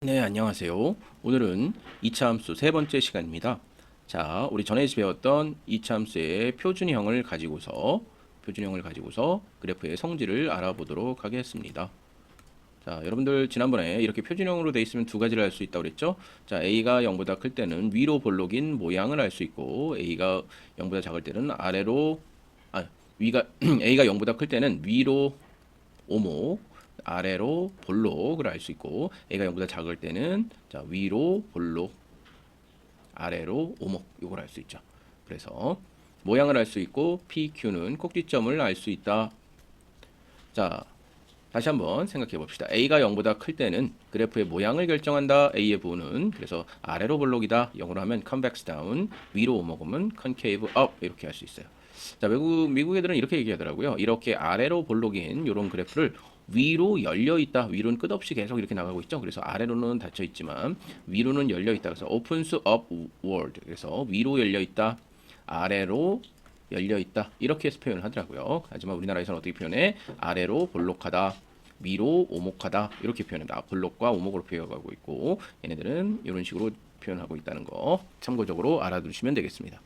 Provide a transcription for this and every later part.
네, 안녕하세요. 오늘은 2차 함수 세 번째 시간입니다. 자, 우리 전에 배웠던 2차 함수의 표준형을 가지고서 그래프의 성질을 알아보도록 하겠습니다. 자, 여러분들 지난번에 이렇게 표준형으로 돼 있으면 두 가지를 알 수 있다고 그랬죠? 자, A가 0보다 클 때는 위로 볼록인 모양을 알 수 있고 A가 0보다 작을 때는 아래로 위가 A가 0보다 클 때는 위로 오목, 아래로 볼록을 알 수 있고 A가 0보다 작을 때는 자, 위로 볼록, 아래로 오목 이걸 알 수 있죠. 그래서 모양을 알 수 있고 PQ는 꼭지점을 알 수 있다. 자, 다시 한번 생각해 봅시다. A가 0보다 클 때는 그래프의 모양을 결정한다. A의 부호는 그래서 아래로 볼록이다. 0으로 하면 convex down, 위로 오목하면 concave up 이렇게 할 수 있어요. 자, 미국 애들은 이렇게 얘기하더라고요. 이렇게 아래로 볼록인 이런 그래프를 위로 열려 있다. 위로는 끝없이 계속 이렇게 나가고 있죠. 그래서 아래로는 닫혀 있지만 위로는 열려 있다. 그래서 opens upward. 그래서 위로 열려 있다. 아래로 열려 있다. 이렇게 해서 표현을 하더라고요. 하지만 우리나라에서는 어떻게 표현해? 아래로 볼록하다. 위로 오목하다. 이렇게 표현합니다. 볼록과 오목으로 표현하고 있고 얘네들은 이런 식으로 표현하고 있다는 거 참고적으로 알아두시면 되겠습니다.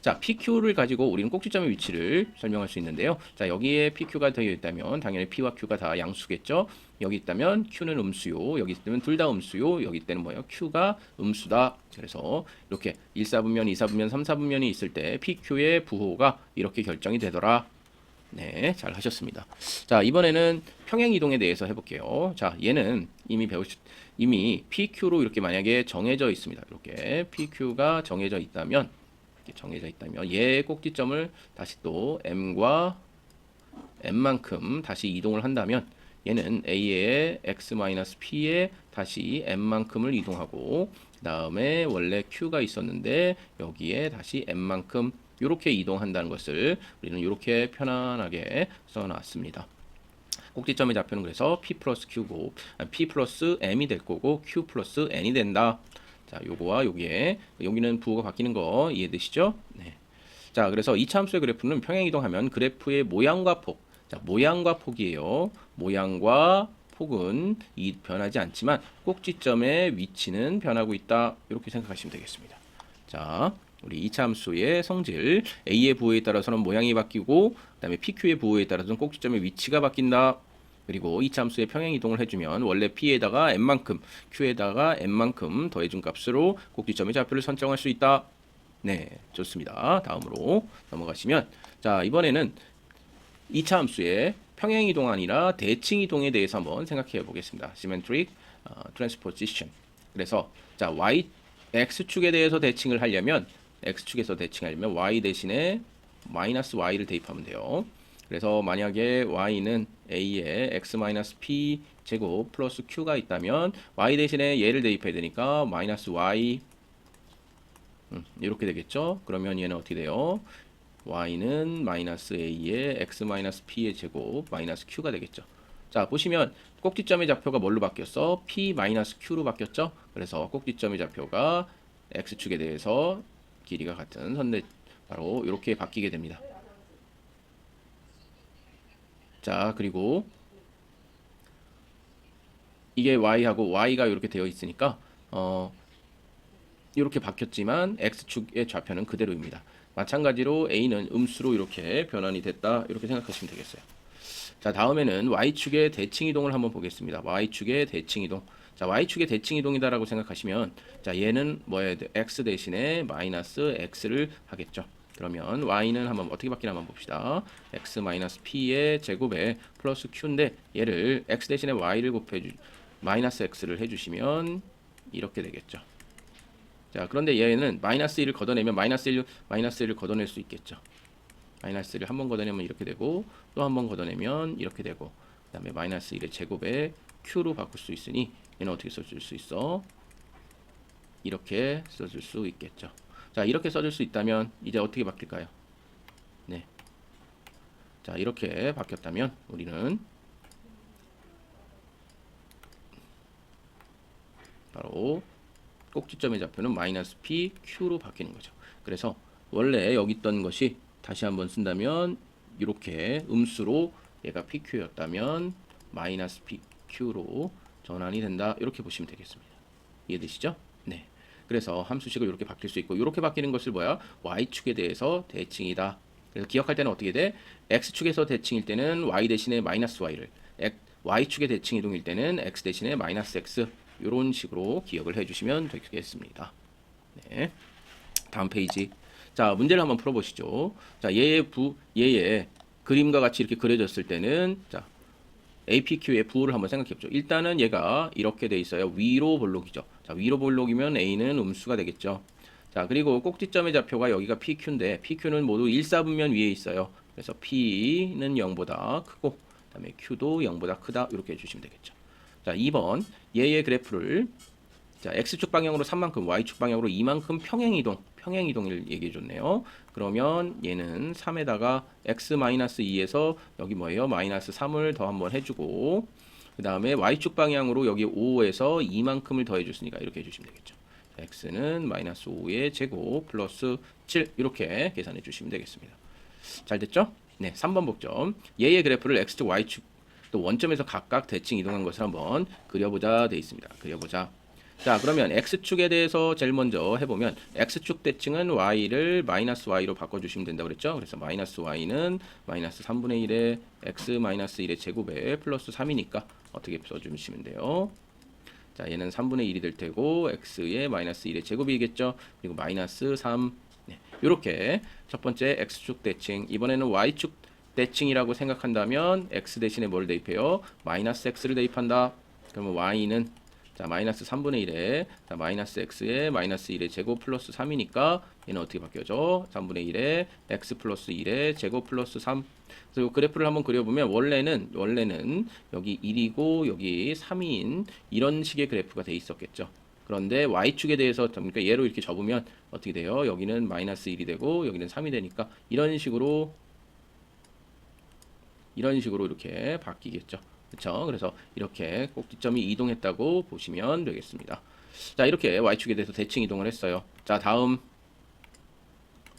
자, PQ를 가지고 우리는 꼭지점의 위치를 설명할 수 있는데요. 자, 여기에 PQ가 되어 있다면 당연히 P와 Q가 다 양수겠죠. 여기 있다면 Q는 음수요. 여기 있다면 둘 다 음수요. 여기 때는 뭐예요? Q가 음수다. 그래서 이렇게 1사분면, 2사분면, 3사분면이 있을 때 PQ의 부호가 이렇게 결정이 되더라. 네, 잘 하셨습니다. 자, 이번에는 평행 이동에 대해서 해볼게요. 자, 얘는 이미 PQ로 이렇게 만약에 정해져 있습니다. 이렇게 PQ가 정해져 있다면 얘의 꼭지점을 다시 또 M과 M만큼 다시 이동을 한다면 얘는 A의 X-P에 다시 M만큼을 이동하고 그 다음에 원래 Q가 있었는데 여기에 다시 M만큼 이렇게 이동한다는 것을 우리는 이렇게 편안하게 써놨습니다. 꼭지점의 좌표는 그래서 P 플러스 Q고 P 플러스 M이 될 거고 Q 플러스 N이 된다. 자, 요거와 여기는 부호가 바뀌는 거 이해되시죠? 네. 자, 그래서 이차 함수의 그래프는 평행 이동하면 그래프의 모양과 폭. 자, 모양과 폭이에요. 모양과 폭은 변하지 않지만 꼭지점의 위치는 변하고 있다. 이렇게 생각하시면 되겠습니다. 자, 우리 이차 함수의 성질 A의 부호에 따라서는 모양이 바뀌고 그다음에 PQ의 부호에 따라서는 꼭지점의 위치가 바뀐다. 그리고 이차 함수의 평행 이동을 해주면 원래 P에다가 N만큼, Q에다가 N만큼 더해준 값으로 꼭지점의 좌표를 설정할 수 있다. 네, 좋습니다. 다음으로 넘어가시면 자, 이번에는 2차 함수의 평행 이동 아니라 대칭 이동에 대해서 한번 생각해 보겠습니다. Symmetric Transposition. 그래서 자, X축에 대해서 대칭을 하려면 X축에서 대칭하려면 Y 대신에 마이너스 Y를 대입하면 돼요. 그래서 만약에 Y는 A에 X-P 제곱 플러스 Q가 있다면 Y 대신에 얘를 대입해야 되니까 마이너스 Y 이렇게 되겠죠. 그러면 얘는 어떻게 돼요? Y는 마이너스 A에 X-P의 제곱 마이너스 Q가 되겠죠. 자, 보시면 꼭지점의 좌표가 뭘로 바뀌었어? P-Q로 바뀌었죠. 그래서 꼭지점의 좌표가 X축에 대해서 길이가 같은 선대 바로 이렇게 바뀌게 됩니다. 자, 그리고 이게 Y하고 Y가 이렇게 되어 있으니까 이렇게 바뀌었지만 X축의 좌표는 그대로입니다. 마찬가지로 A는 음수로 이렇게 변환이 됐다. 이렇게 생각하시면 되겠어요. 자, 다음에는 Y축의 대칭 이동을 한번 보겠습니다. Y축의 대칭 이동. 자, Y축의 대칭 이동이다라고 생각하시면 자, 얘는 뭐야? X 대신에 마이너스 X를 하겠죠. 그러면 Y는 한번 어떻게 바뀌나 한번 봅시다. X-P의 제곱에 플러스 Q인데 얘를 X 대신에 Y를 마이너스 X를 해주시면 이렇게 되겠죠. 자, 그런데 얘는 마이너스 1을 걷어내면 마이너스 1을 걷어낼 수 있겠죠. 마이너스 1을 한 번 걷어내면 이렇게 되고 또 한 번 걷어내면 이렇게 되고 그 다음에 마이너스 1의 제곱에 Q로 바꿀 수 있으니 얘는 어떻게 써줄 수 있어? 이렇게 써줄 수 있겠죠. 자, 이렇게 써줄 수 있다면 이제 어떻게 바뀔까요? 네. 자, 이렇게 바뀌었다면 우리는 바로 꼭지점의 좌표는 마이너스 P, Q로 바뀌는 거죠. 그래서 원래 여기 있던 것이 다시 한번 쓴다면 이렇게 음수로 얘가 PQ였다면 마이너스 PQ로 전환이 된다. 이렇게 보시면 되겠습니다. 이해되시죠? 네. 그래서 함수식을 이렇게 바뀔 수 있고 이렇게 바뀌는 것을 뭐야? y축에 대해서 대칭이다. 그래서 기억할 때는 어떻게 돼? x축에서 대칭일 때는 y 대신에 마이너스 y를 y축의 대칭 이동일 때는 x 대신에 마이너스 x 이런 식으로 기억을 해주시면 되겠습니다. 네. 다음 페이지. 자, 문제를 한번 풀어보시죠. 자, 얘의 그림과 같이 이렇게 그려졌을 때는 자, APQ의 부호를 한번 생각해보죠. 일단은 얘가 이렇게 돼 있어요. 위로 볼록이죠. 자, 위로 볼록이면 A는 음수가 되겠죠. 자, 그리고 꼭지점의 좌표가 여기가 PQ인데 PQ는 모두 1사분면 위에 있어요. 그래서 P는 0보다 크고 그다음에 Q도 0보다 크다 이렇게 해주시면 되겠죠. 자, 2번 얘의 그래프를 자, X축 방향으로 3만큼, Y축 방향으로 2만큼 평행이동을 얘기해 줬네요. 그러면 얘는 3에다가 X-2에서 여기 뭐예요? 마이너스 3을 더 한번 해주고 그 다음에 Y축 방향으로 여기 5에서 2만큼을 더해 줬으니까 이렇게 해주시면 되겠죠. 자, X는 마이너스 5의 제곱 플러스 7 이렇게 계산해 주시면 되겠습니다. 잘 됐죠? 네, 3번 복점. 얘의 그래프를 X축, Y축 또 원점에서 각각 대칭 이동한 것을 한번 그려보자 돼 있습니다. 그려보자. 자, 그러면 X축에 대해서 제일 먼저 해보면 X축 대칭은 Y를 마이너스 Y로 바꿔주시면 된다고 그랬죠. 그래서 마이너스 Y는 마이너스 3분의 1에 X 마이너스 1의 제곱에 플러스 3이니까 어떻게 써주시면 돼요. 자, 얘는 3분의 1이 될 테고 X의 마이너스 1의 제곱이겠죠. 그리고 마이너스 3 네, 이렇게 첫 번째 X축 대칭 이번에는 Y축 대칭이라고 생각한다면 X 대신에 뭘 대입해요? 마이너스 X를 대입한다. 그러면 Y는 자, 마이너스 3분의 1에 자, 마이너스 x의 마이너스 1의 제곱 플러스 3이니까 얘는 어떻게 바뀌어져? 3분의 1에 x 플러스 1의 제곱 플러스 3. 그래서 이 그래프를 한번 그려보면 원래는 여기 1이고 여기 3인 이런 식의 그래프가 돼 있었겠죠. 그런데 y축에 대해서 그러니까 얘로 이렇게 접으면 어떻게 돼요? 여기는 마이너스 1이 되고 여기는 3이 되니까 이런 식으로 이렇게 바뀌겠죠. 그렇죠? 그래서 이렇게 꼭지점이 이동했다고 보시면 되겠습니다. 자, 이렇게 y축에 대해서 대칭 이동을 했어요. 자, 다음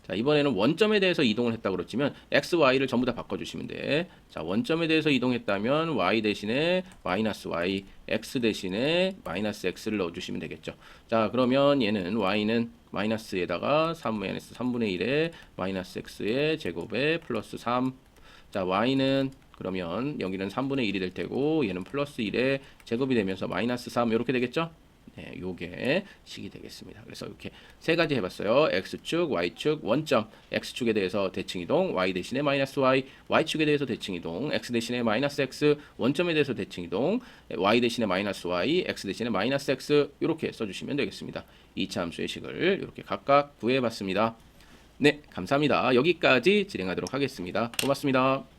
자, 이번에는 원점에 대해서 이동을 했다고 그랬지만 x, y를 전부 다 바꿔주시면 돼. 자, 원점에 대해서 이동했다면 y 대신에 마이너스 y, x 대신에 마이너스 x를 넣어주시면 되겠죠. 자, 그러면 얘는 y는 마이너스에다가 3분의 1에 마이너스 x의 제곱에 플러스 3. 자, y는 그러면 여기는 3분의 1이 될 테고 얘는 플러스 1의 제곱이 되면서 마이너스 3 이렇게 되겠죠? 네, 요게 식이 되겠습니다. 그래서 이렇게 세 가지 해봤어요. X축, Y축, 원점. X축에 대해서 대칭이동, Y 대신에 마이너스 Y, Y축에 대해서 대칭이동, X 대신에 마이너스 X, 원점에 대해서 대칭이동, Y 대신에 마이너스 Y, X 대신에 마이너스 X 이렇게 써주시면 되겠습니다. 2차 함수의 식을 이렇게 각각 구해봤습니다. 네, 감사합니다. 여기까지 진행하도록 하겠습니다. 고맙습니다.